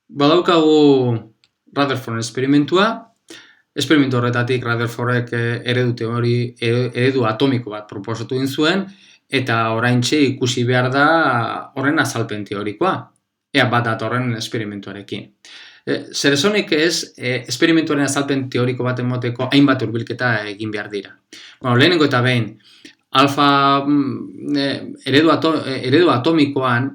Badaukagu Rutherford esperimentua, esperimentu horretatik Rutherfordek eredu atomiko bat proposatu egin zuen, eta oraintxe ikusi behar da horren azalpen teorikoa, ea bat datorren esperimentuarekin. Zer esonik ez, esperimentuaren azalpen teoriko bat emoteko hainbat hurbilketa egin behar dira. Lehenengo eta behin, alfa eredu atomikoan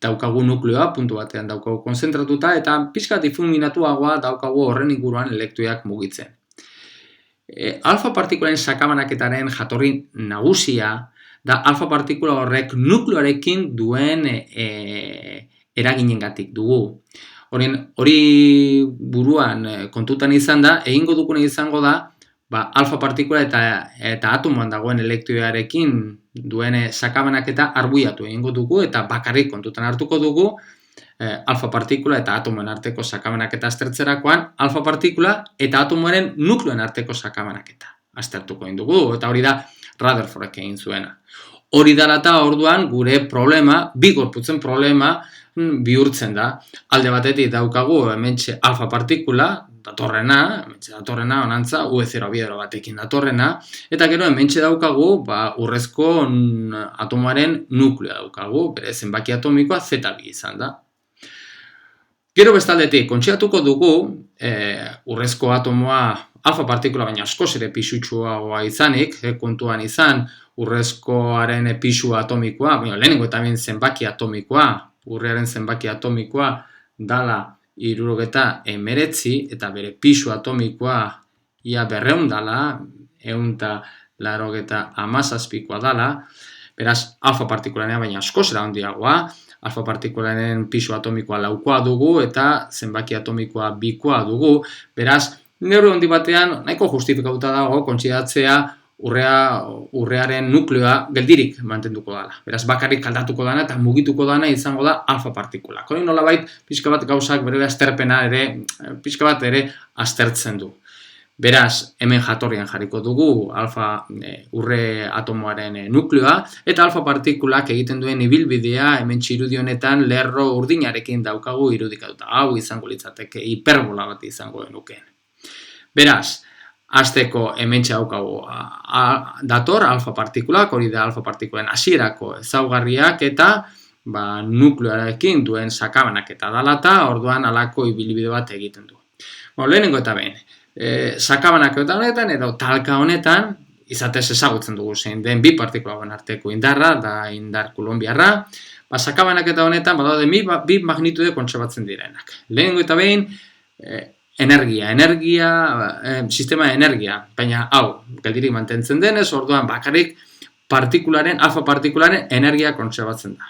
daukagu nukleoa, puntu batean daukagu konzentratuta, eta pixka difuminatuagoa daukagu horren inguruan elektroiak mugitzen. Alfa partikularen sakabanaketaren jatorri nagusia da alfa partikula horrek nukleoarekin duen eraginengatik dugu. Hori buruan kontutan izan da, egingo duguna izango da, alfa partikula eta atomoan dagoen elektroiarekin duen sakabanaketa arbuiatu egingo dugu eta bakarrik kontutan hartuko dugu alfa partikula eta atomoen arteko sakabanaketa aztertzerakoan alfa partikula eta atomoaren nukleoen arteko sakabanaketa aztertuko egin dugu, eta hori da Rutherfordek egin zuena. Hori dela eta orduan gure problema, bi gorputzen problema bihurtzen da. Alde batetik daukagu hementxe alfa partikula, datorrena, onantza, U0 biedero batekin datorrena, eta gero hementxe daukagu, urrezko atomoaren nukleoa daukagu, bere zenbaki atomikoa Z2 izan da. Gero bestaldetik, kontsideratuko dugu, urrezko atomoa alfa partikula baina askoz ere pisutsuagoa izanik, kontuan izan, urrezkoaren pisu atomikoa, lehenengo eta behin zenbaki atomikoa, urrearen zenbaki atomikoa dala 79 eta bere pisu atomikoa ia 200 dala, 197koa dala, beraz alfa partikularea baina askoz era handiagoa, alfa partikularen pisu atomikoa 4koa dugu eta zenbaki atomikoa 2koa dugu, beraz neurri handi batean nahiko justifikatuta dago kontsideratzea urrearen nukleoa geldirik mantenduko dela. Beraz, bakarrik aldatuko dana eta mugituko dana izango da alfa partikula. Hori nolabait, pixka bat gauzak bere azterpena ere, pixka bat ere aztertzen du. Beraz, hemen jatorrian jarriko dugu urre atomoaren nukleoa, eta alfa partikulak egiten duen ibilbidea hemen irudi honetan lerro urdinarekin daukagu irudikatuta. Hau izango litzateke, hiperbola bat izango denukeen. Beraz, hasteko hementxe daukagu dator alfa partikulak, hori da alfa partikulen hasierako ezaugarriak eta nukleoarekin duen sakabanaketa dalata, orduan halako ibilbide bat egiten du. Lehenengo eta behin, sakabanaketa honetan edo talka honetan, izatez ezagutzen dugu zein den bi partikulaen arteko indarra, da indar kulonbiarra, sakabanaketa honetan badaude bi magnitude kontserbatzen direnak. Lehenengo eta behin, sistema energia, baina hau, geldirik mantentzen denez, orduan bakarrik alfa partikularen energia kontserbatzen da.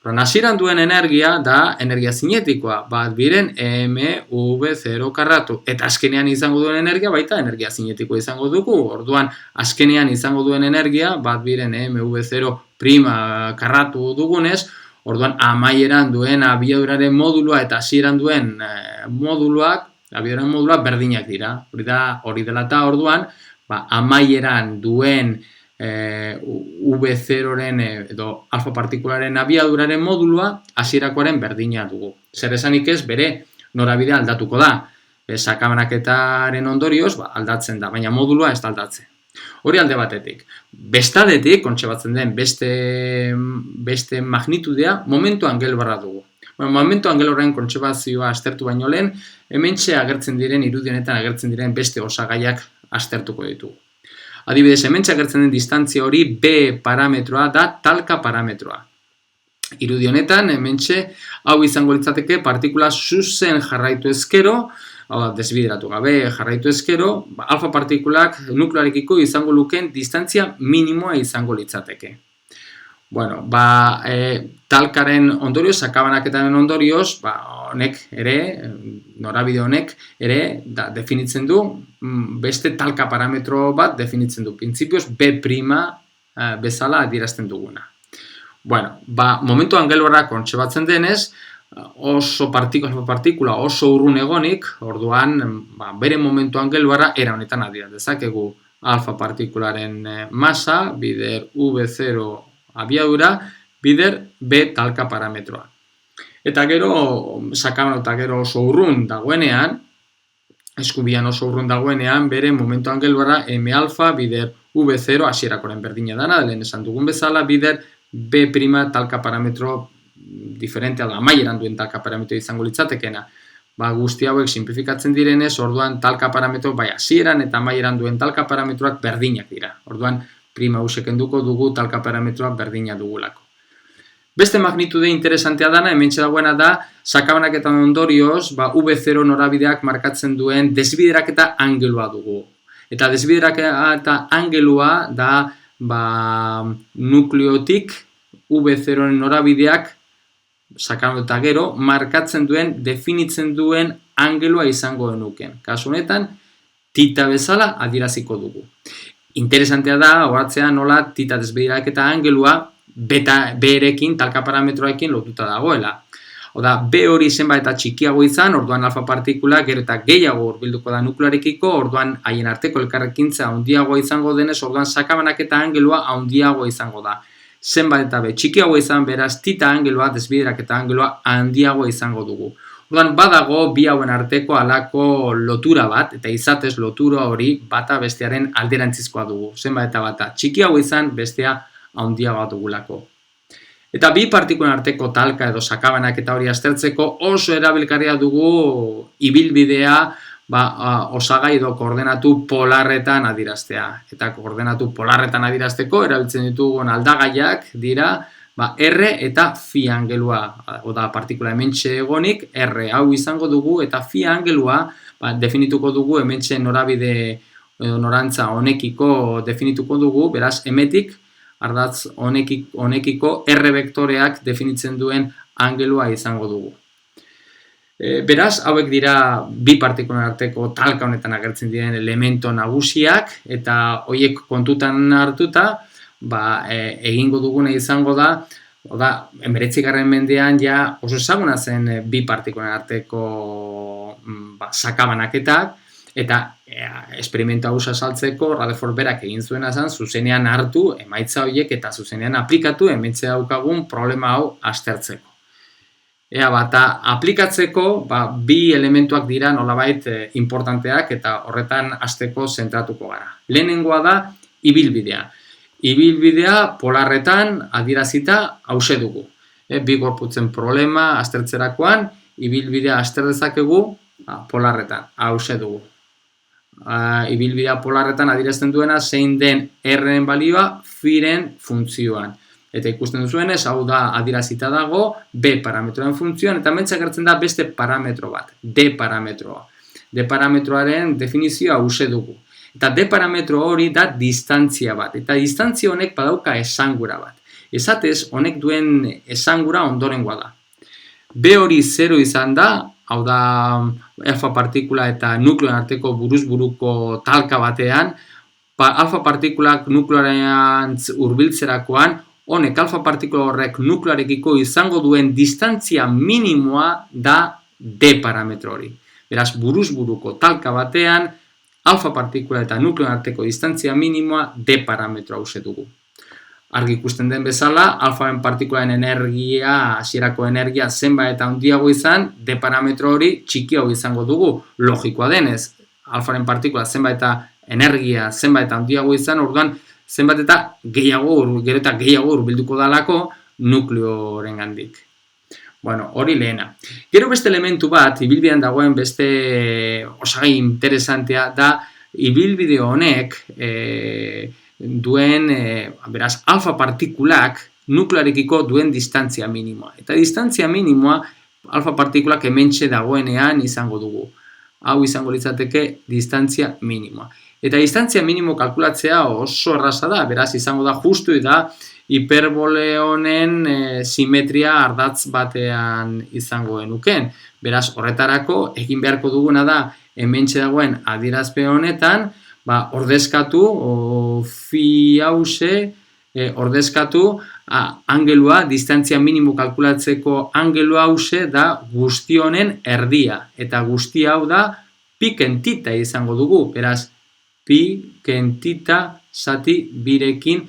Hasieran duen energia da energia zinetikoa, bat biren mv0 karratu, eta azkenean izango duen energia baita energia zinetikoa izango dugu, orduan azkenean izango duen energia, bat biren mv0 prima karratu dugunez, orduan amaieran duen abiaduraren modulua eta hasieran duen moduluak, abiaduraren moduluak berdinak dira. Hori dela eta orduan, amaieran duen V0-ren edo alfa partikularen abiaduraren modulua hasierakoaren berdina dugu. Zer esanik ez, bere norabidea aldatuko da. Sakabanaketaren ondorioz aldatzen da, baina modulua ez da aldatzen. Hori alde batetik. Bestaldetik, kontserbatzen den beste magnitudea, momentu angelbarra dugu. Momentu angelbarren kontserbazioa aztertu baino lehen, hementxe agertzen diren, irudionetan agertzen diren beste osagaiak aztertuko ditugu. Adibidez, hementxe agertzen den distantzia hori B parametroa da talka parametroa. Irudionetan, hementxe, hau izango litzateke partikula zuzen jarraitu ezkero, desbideratu gabe jarraitu ezkero, alfa partikulak nuklearekiko izango lukeen distantzia minimoa izango litzateke. Talkaren ondorioz, sakabanaketaren ondorioz, honek ere, norabide honek ere definitzen du, beste talka parametro bat definitzen du. Printzipioz, B' bezala adierazten duguna. Momentu angelbarra kontserbatzen denez, oso partikula oso urrun egonik, orduan, bere momentu angelbarra era honetan adieraz dezakegu alfa partikularen masa, bider V0 abiadura, bider B talka parametroa. Eta gero, sakabana eta gero oso urrun dagoenean, eskubian oso urrun dagoenean, bere momentu angeluara M alfa bider V0 hasierakoren berdina dana, lehen esan dugun bezala, bider B' talka parametro diferentea da, amaieran duen talka parametro izango litzatekena. Guzti hauek simplifikatzen direnez, orduan talka parametro bai hasieran eta amaieran duen talka parametroak berdinak dira. Orduan, prima usekenduko dugu talka parametroak berdina dugulako. Beste magnitude interesantea dana, hementxe dagoena da, sakabanaketan ondorioz, V0 norabideak markatzen duen desbideraketa angelua dugu. Eta desbideraketa angelua da nukleotik V0 norabideak sakabana eta gero markatzen duen, definitzen duen angelua izango genuken. Kasu honetan, tita bezala adieraziko dugu. Interesantea da, horatzean nola tita desbideraketa angelua B-erekin, talka parametroekin lotuta dagoela. Oda, B hori zenbait eta txikiago izan, orduan alfa partikula gero eta gehiago hurbilduko da nuklearekiko, orduan haien arteko elkarrekintza handiagoa izango denez, orduan sakabanaketa angelua handiagoa izango da. Zenbait eta B txikiago izan, beraz, tita angelua, desbideraketa angelua handiagoa izango dugu. Orduan, badago bi hauen arteko halako lotura bat, eta izatez lotura hori bata bestearen alderantzizkoa dugu. Zenbait eta bata txikiago izan, bestea handiagoa dugulako. Eta bi partikulen arteko talka edo sakabanak eta hori aztertzeko oso erabilgarria dugu ibilbidea osagai edo koordenatu polarretan adieraztea. Eta koordenatu polarretan adierazteko erabiltzen ditugun aldagaiak dira R eta phi angelua. Oda partikula hementxe egonik R hau izango dugu eta phi angelua definituko dugu hementxe norabide edo norantza honekiko definituko dugu, beraz hemetik ardatz honekiko R vektoreak definitzen duen angelua izango dugu. Beraz, hauek dira bi partikulen arteko talka honetan agertzen diren elemento nagusiak, eta horiek kontutan hartuta, egingo duguna izango da, 19. mendean ja oso ezaguna zen bi partikulen arteko sakabanaketak, eta esperimentu hau saltzeko Rutherford berak egin zuena zen zuzenean hartu emaitza horiek eta zuzenean aplikatu hementxe daukagun problema hau aztertzeko. Aplikatzeko bi elementuak dira nolabait importanteak eta horretan hasteko zentratuko gara. Lehenengoa da ibilbidea. Ibilbidea polarretan adierazita hause dugu. Bi gorputzen problema aztertzerakoan ibilbidea azter dezakegu polarretan hause dugu. Ibilbidea polarretan adierazten duena zein den R-en balioa phi-ren funtzioan. Eta ikusten duzuenez, hau da adierazita dago B parametroen funtzioan, eta hementxe agertzen da beste parametro bat, D parametroa. D parametroaren definizioa hause dugu. Eta D parametro hori da distantzia bat, eta distantzia honek badauka esangura bat. Esatez, honek duen esangura ondorengoa da. B hori 0 izan da, hau da alfa partikula eta nukleoen arteko buruz-buruko talka batean, alfa partikulak nukleoaren hurbiltzerakoan, honek alfa partikula horrek nuklearekiko izango duen distantzia minimoa da D parametro hori. Beraz, buruz-buruko talka batean, alfa partikula eta nukleoen arteko distantzia minimoa D parametro hause dugu. Argi ikusten den bezala, alfaren partikularen energia, hasierako energia zenbait eta handiago izan, D parametro hori txikiago izango dugu, logikoa denez. Alfaren partikula zenbait eta energia zenbait eta handiago izan, orduan zenbait eta gehiago hurbilduko dalako nukleoren gandik. Hori lehena. Gero beste elementu bat, ibilbidean dagoen beste osagai interesantea da, ibilbide honek duen, beraz, alfa partikulak nuklearekiko duen distantzia minimoa. Eta distantzia minimoa alfa partikulak hementxe dagoenean izango dugu. Hau izango litzateke distantzia minimoa. Eta distantzia minimo kalkulatzea oso erraza da, beraz izango da justu da hiperbole honen simetria ardatz batean izango genuken. Beraz, horretarako egin beharko duguna da hementxe dagoen adierazpen honetan, ordezkatu, phi hause, ordezkatu, angelua, distantzia minimo kalkulatzeko angelua hause da guzti honen erdia. Eta guzti hau da pi kentita izango dugu. Beraz, pi kentita zati birekin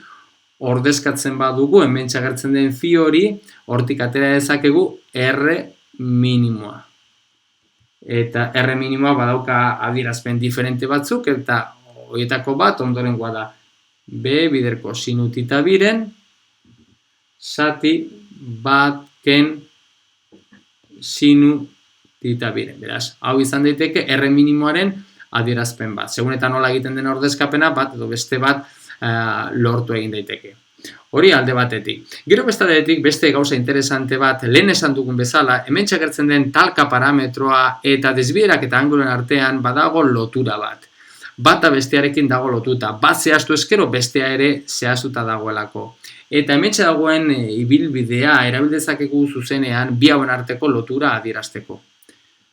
ordezkatzen badugu, hemen txagertzen den fi hori, hortik atera dezakegu R minimoa. Eta R minimoa badauka adierazpen diferente batzuk, eta horietako bat ondorengoa da B biderko sinu tita biren, zati bat ken sinu tita biren. Beraz, hau izan daiteke R minimoaren adierazpen bat. Segun eta nola egiten den ordezkapena bat edo beste bat lortu egin daiteke. Hori alde batetik. Gero bestadetik beste gauza interesante bat, lehen esan dugun bezala, hemen txagertzen den talka parametroa eta desbiderak eta anguloen artean badago lotura bat. Bata bestearekin dago lotuta. Bat zehaztu ezkero bestea ere zehaztuta dagoelako. Eta hemen dagoen ibilbidea erabildezakegu zuzenean bi hauen arteko lotura adierazteko.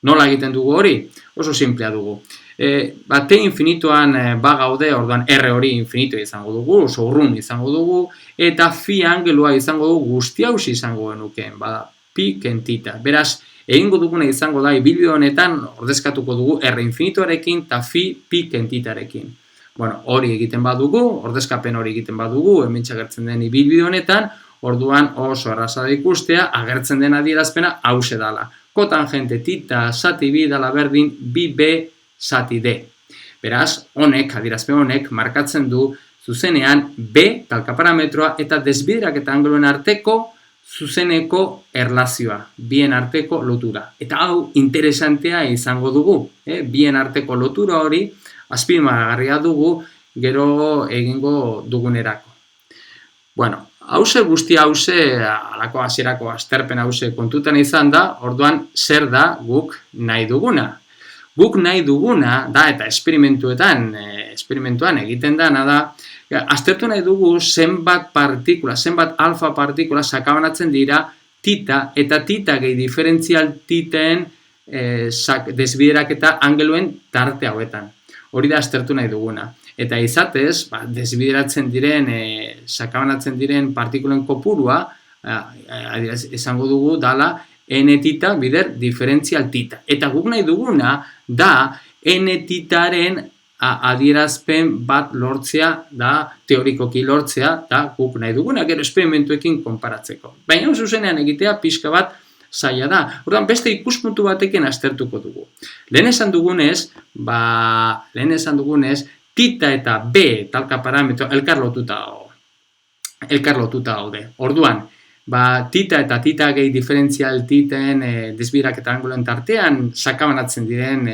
Nola egiten dugu hori? Oso simplea dugu. T infinitoan bagaude, orduan R hori infinito izango dugu, oso urrun izango dugu, eta phi angelua izango dugu guzti hausi izango genukeen, bada, pi kentita. Beraz, egingo duguna izango da, ibilbide honetan ordezkatuko dugu R infinitoarekin eta phi pi kentitarekin. Bueno, hori egiten badugu, ordezkapen hori egiten badugu, hemen txagertzen den ibilbide honetan, orduan oso erraza da ikustea, agertzen den adierazpena hause dala. Kotangente tita zati bi dala berdin bi b zati D. Beraz, honek, adierazpen honek, markatzen du zuzenean B talka parametroa eta desbiderak eta angeloen arteko zuzeneko erlazioa, bien arteko lotura. Eta hau interesantea izango dugu. Bien arteko lotura hori azpimarragarria dugu gero egingo dugunerako. Bueno, hause guzti hause, alako hasierako azterpen hause kontutan izan da, orduan zer da guk nahi duguna. Guk nahi duguna da, eta esperimentuan egiten dana da, aztertu nahi dugu zenbat partikula, zenbat alfa partikula sakabanatzen dira tita eta tita gehi diferentzial titen desbiderak eta angeluen tarte hauetan. Hori da aztertu nahi duguna. Eta izatez, desbideratzen diren, sakabanatzen diren partikulen kopurua, esango dugu dala n tita bider diferentzial tita. Eta guk nahi duguna da n titaren adierazpen bat lortzea, da teorikoki lortzea, da guk nahi duguna, gero esperimentuekin konparatzeko. Baina zuzenean egitea pixka bat zaila da. Orduan beste ikuspuntu batekin aztertuko dugu. Lehen esan dugunez, tita eta B talka parametro elkar lotuta daude. Orduan, tita eta tita gehi diferentzial titen desbiderak eta anguloen tartean sakabanatzen diren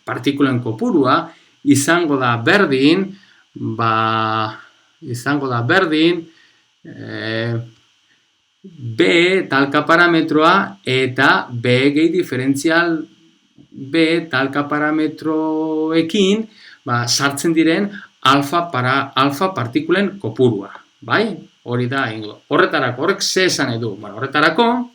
partikulen kopurua izango da berdin B talka parametroa eta B gehi diferentzial B talka parametroekin sartzen diren alfa partikulen kopurua. Bai? Hori da egingo. Horrek ze esan edu? Horretarako,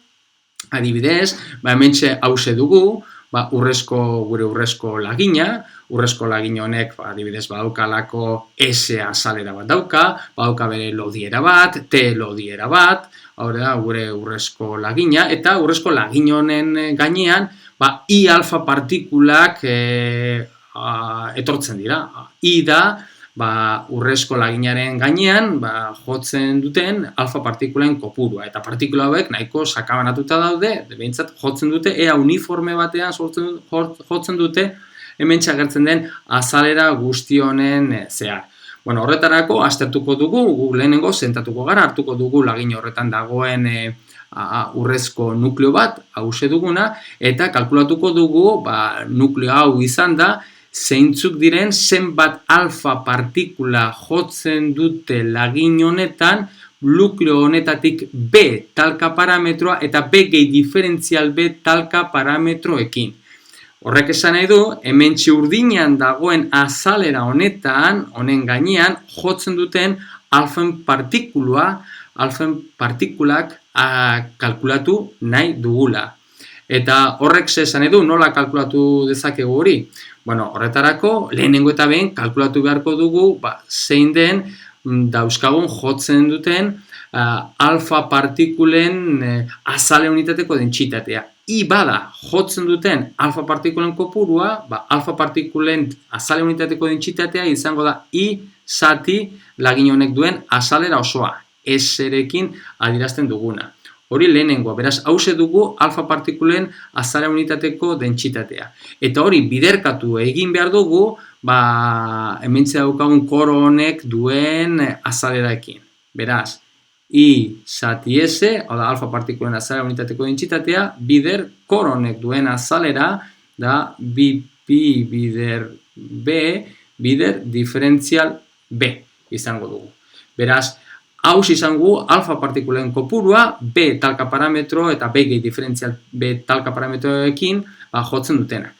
adibidez, hementxe hause dugu, gure urrezko lagina, urrezko lagin honek, adibidez, badaukalako S azalera bat dauka, badauka bere lodiera bat, T lodiera bat, hori da gure urrezko lagina, eta urrezko lagin honen gainean, I alfa partikulak etortzen dira. I da, urrezko laginaren gainean jotzen duten alfa partikulen kopurua. Eta partikula hauek nahiko sakabanatuta daude, behintzat jotzen dute, ea uniforme batean jotzen dute, hemen txagertzen den azalera guzti honen zehar. Bueno, horretarako aztertuko dugu, lehenengo zentatuko gara, hartuko dugu lagin horretan dagoen urrezko nukleo bat, hause duguna, eta kalkulatuko dugu, nukleo hau izan da, zeintzuk diren zenbat alfa partikula jotzen dute lagin honetan, nukleo honetatik B talka parametroa eta B gehi diferentzial B talka parametroekin. Horrek esan nahi du, hemen urdinean dagoen azalera honetan, honen gainean, jotzen duten alfen partikulak kalkulatu nahi dugula. Eta horrek esan nahi du, nola kalkulatu dezakegu hori? Bueno, horretarako, lehenengo eta behin, kalkulatu beharko dugu, zein den dauzkagun jotzen duten alfa partikulen azale unitateko dentsitatea. I bada jotzen duten alfa partikulen kopurua, alfa partikulen azale unitateko dentsitatea izango da I zati lagin honek duen azalera osoa. S-rekin adierazten duguna. Hori lehenengoa, beraz, hauze dugu alfa partikulen azala unitateko dentsitatea. Eta hori biderkatu egin behar dugu, hementxe daukagun koro honek duen azalerarekin. Beraz, I zati S, hau da alfa partikulen azala unitateko dentsitatea, bider koro honek duen azalera, da BP bider B, bider diferentzial B izango dugu. Beraz, hauz izango alfa partikulen kopurua B talka parametro eta B gehi diferentzial B talka parametroekin jotzen dutenak.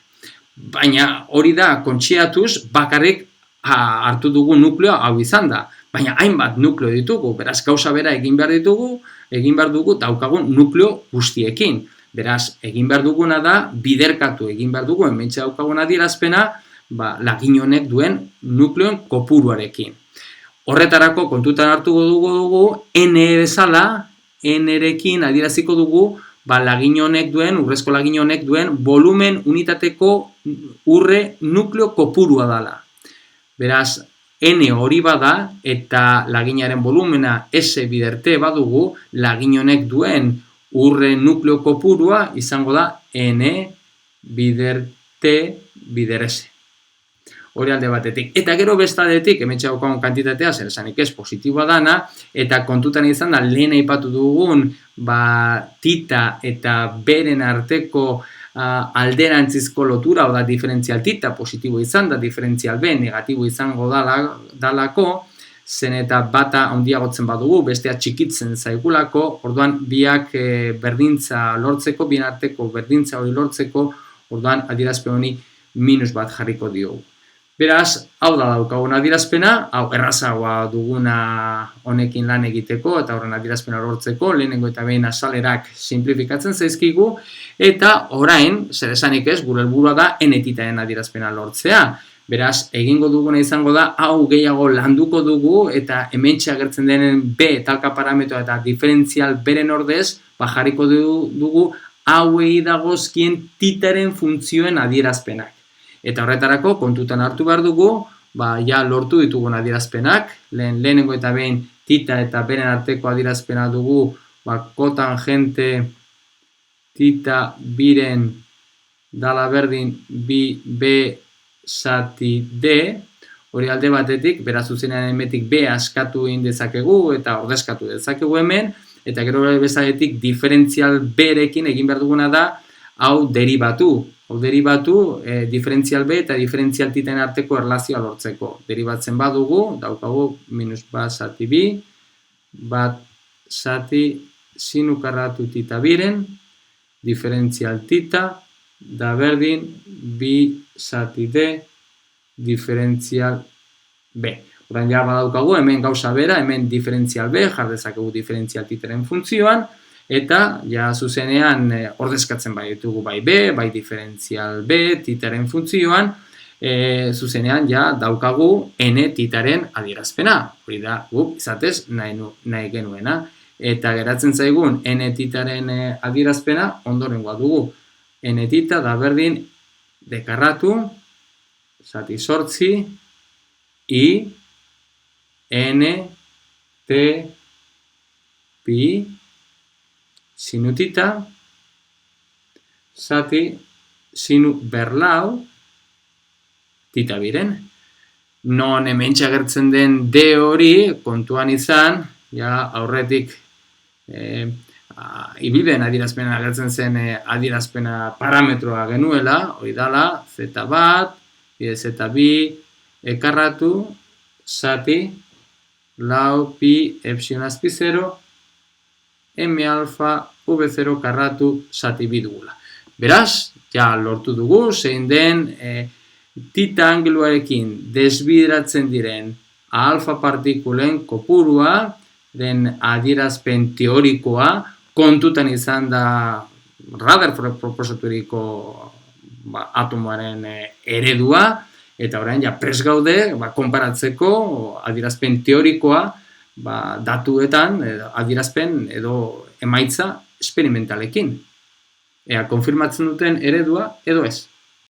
Baina hori da kontxiatuz bakarrik hartu dugu nukleo hau izan da. Baina hainbat nukleo ditugu, beraz gauza bera egin behar dugu daukagun nukleo guztiekin. Beraz, egin behar duguna da biderkatu egin behar dugu hementxe daukagun adierazpena lagin honek duen nukleoen kopuruarekin. Horretarako kontutan hartuko dugu N bezala, N-rekin adieraziko dugu lagin honek duen, urrezko lagin honek duen volumen unitateko urre nukleo kopurua dela. Beraz, N hori bada eta laginaren volumena S bider T badugu, lagin honek duen urre nukleo kopurua izango da N bider T bider S. Hori alde batetik. Eta gero bestadetik, hementxe daukagun kantitatea, zer esanik ez, positiboa dana, eta kontutan izan da, lehen aipatu dugun, tita eta beren arteko alderantzizko lotura, oda diferentzial tita, positibo izan da, diferentzial B, negatibo izango dalako, zen eta bata handiagotzen badugu, bestea txikitzen zaigulako, orduan biak berdintza lortzeko, bien arteko berdintza hori lortzeko, orduan adierazpen honi minus bat jarriko diogu. Beraz, hau da daukagun adierazpena, hau errazagoa duguna honekin lan egiteko eta horren adierazpena lortzeko, lehenengo eta behin azalerak simplifikatzen zaizkigu, eta orain, zer esanik ez, gure helburua da N-titaren adierazpena lortzea. Beraz, egingo duguna izango da, hau gehiago landuko dugu eta hementxe agertzen denen B talka parametroa eta diferentzial beren ordez, jarriko dugu hauei dagozkien titaren funtzioen adierazpenak. Eta horretarako kontutan hartu behar dugu, ja lortu ditugun adierazpenak, lehenengo eta behin tita eta beren arteko adierazpena dugu, kotangente tita biren dala berdin B zati D, hori alde batetik, beraz zuzenean hemetik B askatu egin dezakegu eta ordezkatu dezakegu hemen, eta gero bezadetik diferentzial B-rekin egin behar duguna da, hau deribatu. Hau deribatu, diferentzial B eta diferentzial titen arteko erlazioa lortzeko. Deribatzen badugu, daukagu minus bat zati bi, bat zati sinu karratu tita biren, diferentzial tita, da berdin bi zati D, diferentzial B. Horan ja badaukagu, hemen gauza bera, hemen diferentzial B, jardezakegu diferentzial titaren funtzioan, eta ja zuzenean ordezkatzen bai ditugu bai B, bai diferentzial B, titaren funtzioan, zuzenean ja daukagu N titaren adierazpena. Hori da guk izatez nahi genuena. Eta geratzen zaigun N titaren adierazpena ondorengoa dugu. N tita da berdin dekarratu, zati sortzi, I, N, T, pi, sinu tita, zati, sinu berlau, tita biren. Non hementxe agertzen den D hori, kontuan izan, ja aurretik ibiden adierazpena agertzen zen adierazpena parametroa genuela, hori dala, zeta bat, zeta bi, ekarratu, zati, lau, pi, epsilon azpi 0, M alfa V0 karratu zati bi dugula. Beraz, ja lortu dugu, zein den tita angeluarekin desbideratzen diren alfa partikulen kopurua, den adierazpen teorikoa, kontutan izan da Rutherford proposaturiko atomoaren eredua, eta orain ja prest gaude konparatzeko adierazpen teorikoa datuetan adierazpen edo emaitza esperimentalekin. Ea konfirmatzen duten eredua edo ez.